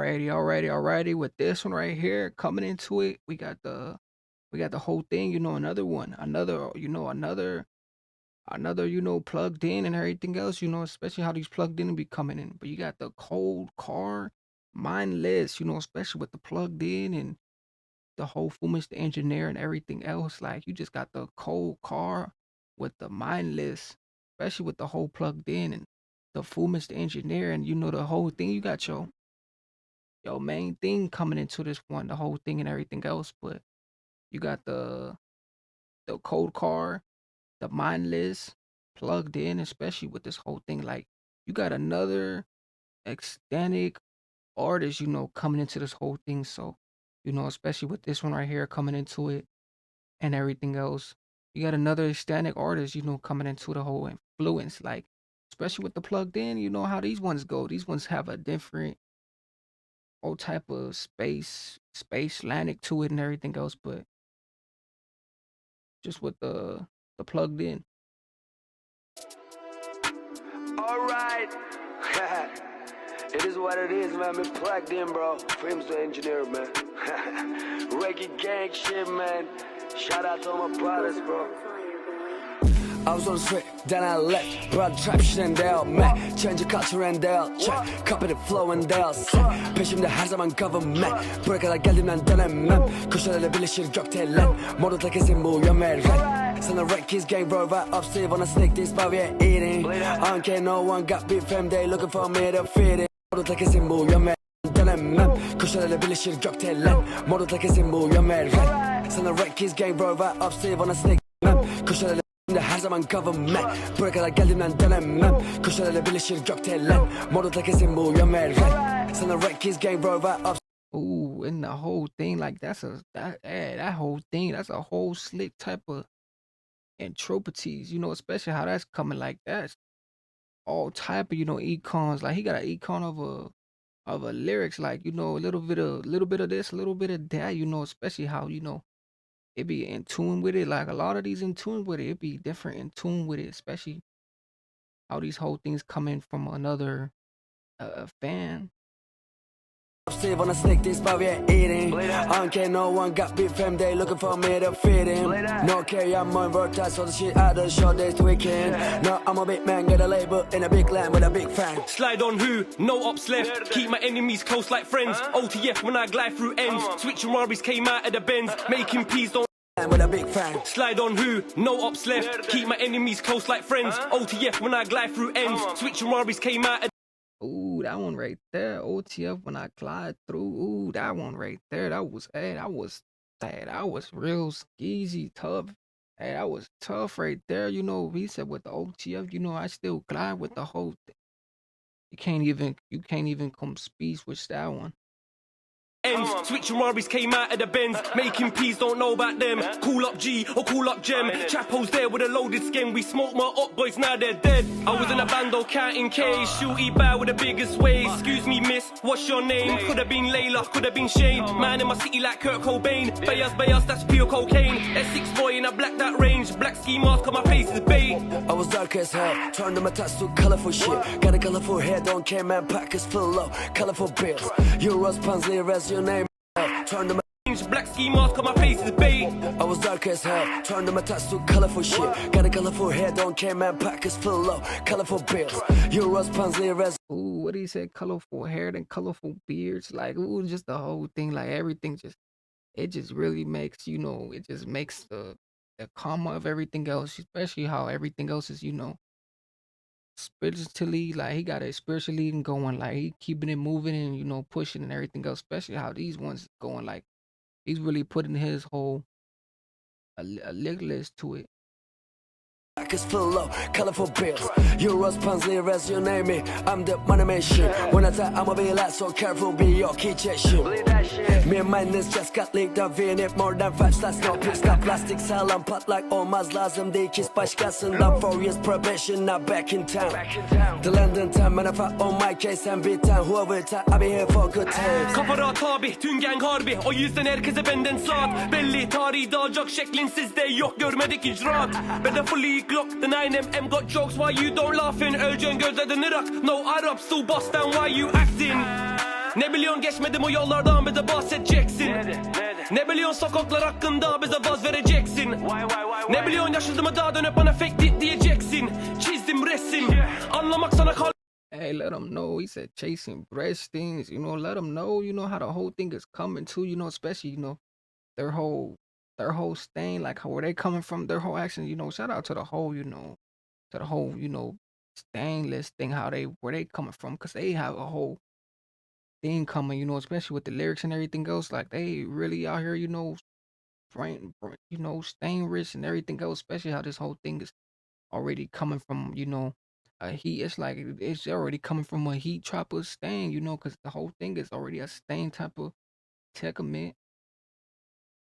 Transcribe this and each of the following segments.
Alrighty. With this one right here coming into it, we got the whole thing, another one, another, plugged in and everything else, especially how these plugged in be coming in. But you got the cold car, mindless, especially with the plugged in and the whole Fumez the engineer and everything else. Like you just got the cold car with the mindless, especially with the whole plugged in and the Fumez the engineer and the whole thing. You got your main thing coming into this one, the whole thing and everything else. But you got the cold car, the mindless, plugged in, especially with this whole thing. Like you got another ecstatic artist, coming into this whole thing. So, especially with this one right here coming into it and everything else. You got another ecstatic artist, coming into the whole influence. Like, especially with the plugged in, you know how these ones go. These ones have a different whole type of space slantic to it and everything else, but just with the plugged in. Alright. It is what it is, man. Been plugged in, bro. Fumez the engineer, man. Reggae gang shit, man. Shout out to all my brothers, bro. I was on the street, then I left. Brought trap shit and they'll man. Change the culture and they'll check. Copy the flow and they'll set. peşimde her zaman government. Buraya kadar geldiğimden dönemem. Kuşlarıyla birleşir gökdelen. Modada kesin bu yömer. Sana wreck his gang, bro, right up, Steve on a sneak this, but we ain't eating. I don't care, no one got beef, fam, they looking for me to feed it. Modada kesin bu yömer. Dönemem. Kuşlarıyla birleşir gökdelen. Modada kesin bu yömer. Sana wreck his gang, bro, right up, Steve on a sneak. Kuşlarıyla her zaman government. Buraya kadar geldiğimden dönemem. Kuşlarıyla birleşir gökdelen. Modada kesin bu yömer. Sana wreck his gang, bro, right up. Ooh, and the whole thing, like that whole thing, that's a whole slick type of entropities, especially how that's coming like that. All type of, econs. Like he got an econ of a lyrics, like, a little bit of this, a little bit of that, especially how, it be in tune with it. Like a lot of these in tune with it, it be different in tune with it, especially how these whole things come in from another fan. Steve on a sneak this, but we ain't eating. I don't care, no one got beef, fam, they looking for me to feed him. No care, I'm on vertical, so the shit out of the short days to weekend. No, I'm a big man, get a label in a big land with a big fan. Slide on who? No ops left. Keep my enemies close like friends. OTF when I glide through ends. Switching Rarries came out of the bends. Making peace, don't with a big fan. Slide on who? No ops left. Keep my enemies close like friends. OTF when I glide through ends. Switching Rarries came out of Ooh, that one right there. OTF when I glide through. Ooh, that one right there. That was real skeezy, tough. Hey, that was tough right there. He said with the OTF, I still glide with the whole thing. You can't even come speech with that one. ends. Switching Rarries came out of the bends. Making peas, don't know about them. Call up G or call up Gem. Chapo's there with a loaded skin. We smoked my up boys, now they're dead. I was in a bando counting K's. Shooty bow with the biggest ways. Excuse me, miss, what's your name? Could have been Layla, could have been Shane. Man in my city like Kurt Cobain. Bayas, that's pure cocaine. S6 boy in a black that range. Black ski mask on my face is bait. I was dark as hell. Turned my tats to colorful shit. Got a colorful hair, don't care, man. Pockets full of colorful bills. Euros, pounds, liras, your name. Turned my black ski mask on my face is bait. I was dark as hell. Turned my tats to colorful shit. Got a colorful hair, don't care, man. Pockets full of colorful bills. Euros, pounds, liras. Ooh, what he said? Colorful hair and colorful beards. Like, ooh, just the whole thing. Like everything it just really makes, it just makes the comma of everything else, especially how everything else is, spiritually, like he got it spiritually going, like he keeping it moving and pushing and everything else, especially how these ones going, like he's really putting his whole a lick list to it. Pockets full of colorful bills. Euros, pounds, liras, you name it. I'm the money machine. When I tell I'ma be like so careful, be your key shit. Me and Myndless just got linked up in it. More than 5 slots, no piss. Got plastic sağlam patlak olmaz lazım değil kiss başkasından. 4 years probation, now back in town. The London time, man, if I on my case and beat down. Whoever time, I'll be here for good times. Kafa rahat abi, tüm gang harbi. O yüzden herkese benden saat. Belli tarihi dağacak şeklin sizde yok. Görmedik icraat. Ben de fully Glock, the 9mm got jokes, why you don't laughing? Öleceğin gözlerden Irak. No Arab, still bust down, why you acting? Ne biliyorsun geçmedim o yollardan bize bahsedeceksin. Ne biliyorsun sokaklar hakkında bize vaz vereceksin. Ne biliyorsun yaşadığımı daha dönüp bana fake it diyeceksin. Çizdim resim anlamak sana kal. Hey, let them know. He said chasing breast things. Let them know. How the whole thing is coming to. Especially their whole stain, like how where they coming from, their whole action. Shout out to the whole, to the whole, stainless thing. How they where they coming from, cause they have a whole thing coming. Especially with the lyrics and everything else. Like they really out here. Stain rich and everything else. Especially how this whole thing is already coming from, a heat. It's like it's already coming from a heat chopper stain, because the whole thing is already a stain type of temperament.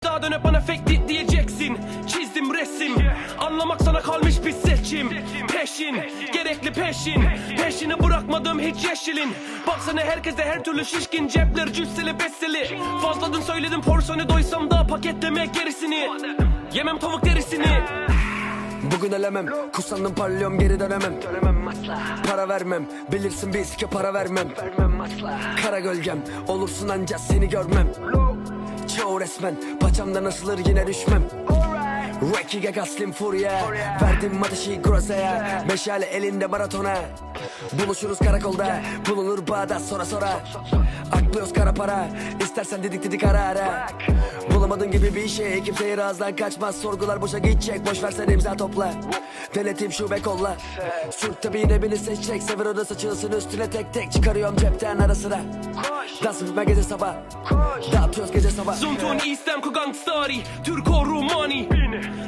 Daha dönüp bana fake it diyeceksin. Çizdim resim anlamak sana kalmış bir seçim. Peşin gerekli peşin. Peşini bırakmadım hiç yeşilin. Baksana herkese her türlü şişkin. Cepler cüsseli besteli. Fazladın söyledim porsiyonu doysam da paketleme gerisini. Yemem tavuk derisini. Bugün elemem, kusandım parlıyorum geri dönemem. Para vermem, bilirsin biz ki para vermem. Kara gölgem, olursun ancak seni görmem. Çoğu resmen, paçamdan asılır yine düşmem. Rekige gaslim furya, verdim ateşi grozaya. Meşale elinde maratona. Buluşuruz karakolda, bulunur bağda sonra. Aklıyoruz kara para, istersen dedik ara ara. Bulamadığın gibi bir şey, kimseye razdan kaçmaz. Sorgular boşa gidecek, boş versen imza topla. Denetim şube kolla. Sürt tabi yine beni seçecek. Sever o da saçılsın üstüne tek tek. Çıkarıyorum cepten ara sıra. Dans etme gece sabah. Dağıtıyoruz gece sabah. Zuntun istem ku gangstari, Turko Romani.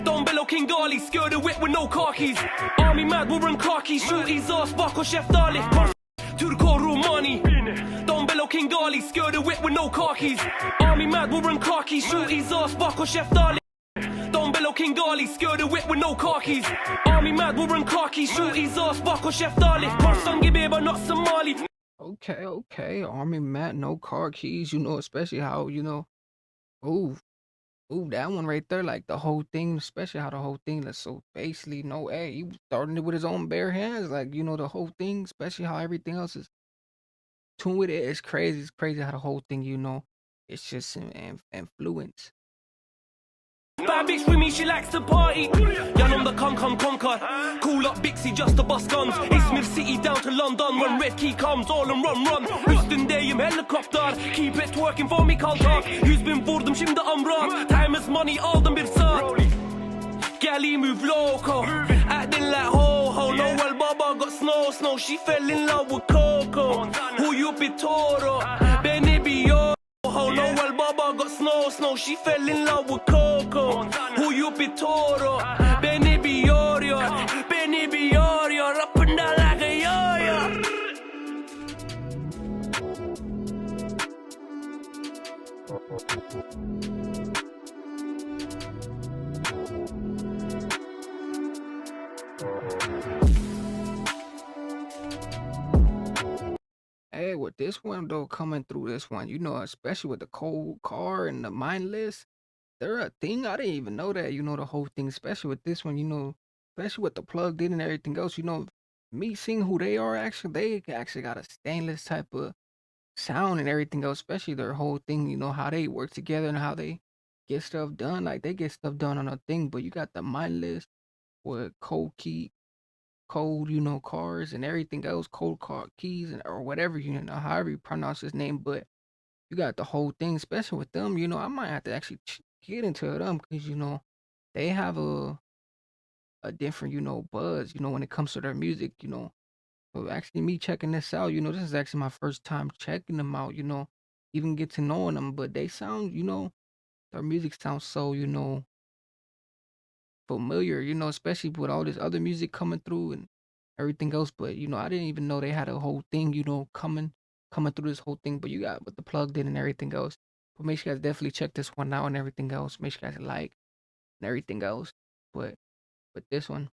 Don Bello King Ali, skirt the whip with no car keys. Army mad, we're in car keys. Shoot his ass, Bako Şeftali. Turko Romani. Don Bello King Ali, skirt the whip with no car keys. Army mad, we're in car keys. Shoot his ass, Bako Şeftali. Don Bello King Ali, skirt the whip with no car keys. Army mad, we're in car keys. Shoot his ass, Bako Şeftali. Korsan gibi but not Somali. Okay. Army Matt, no car keys, especially how, ooh, that one right there, like the whole thing, especially how the whole thing is so basically he was starting it with his own bare hands, like, the whole thing, especially how everything else is tuned with it. It's crazy. It's crazy how the whole thing, it's just an influence. Bad bitch with me, she likes to party. Yanımda kankam Khontkar. Cool up Bixie just to bust guns. İzmir City down to London. When red key comes all and run. Üstündeyim helikopter. Keep it working for me Khontkar. 100.000 vurdum şimdi amra. Time is money aldım bir saat. Galley move loco. Acting like ho. Noel Baba got snow. She fell in love with Coco. Who you be Toro? Beni bir yo. Noel Baba got snow. She fell in love with Coco. Who you be Toro? Beni bir yoruyor. Beni bir yoruyor. Up and down like a yo-yo. Hey, with this one though, coming through this one, especially with the Khontkar and the Myndless, they're a thing. I didn't even know that, the whole thing, especially with this one, especially with the plugged in and everything else, me seeing who they are they actually got a stainless type of sound and everything else, especially their whole thing, how they work together and how they get stuff done. Like they get stuff done on a thing, but you got the Myndless with cold, cars and everything else, cold car keys and or whatever, however you pronounce his name, but you got the whole thing, especially with them, I might have to actually get into them because, they have a different, buzz, when it comes to their music, So actually me checking this out, this is actually my first time checking them out, even get to knowing them, but they sound, their music sounds so, familiar, especially with all this other music coming through and everything else. But I didn't even know they had a whole thing, coming through this whole thing. But you got with the plugged in and everything else. But make sure you guys definitely check this one out and everything else. Make sure you guys like and everything else. But with this one.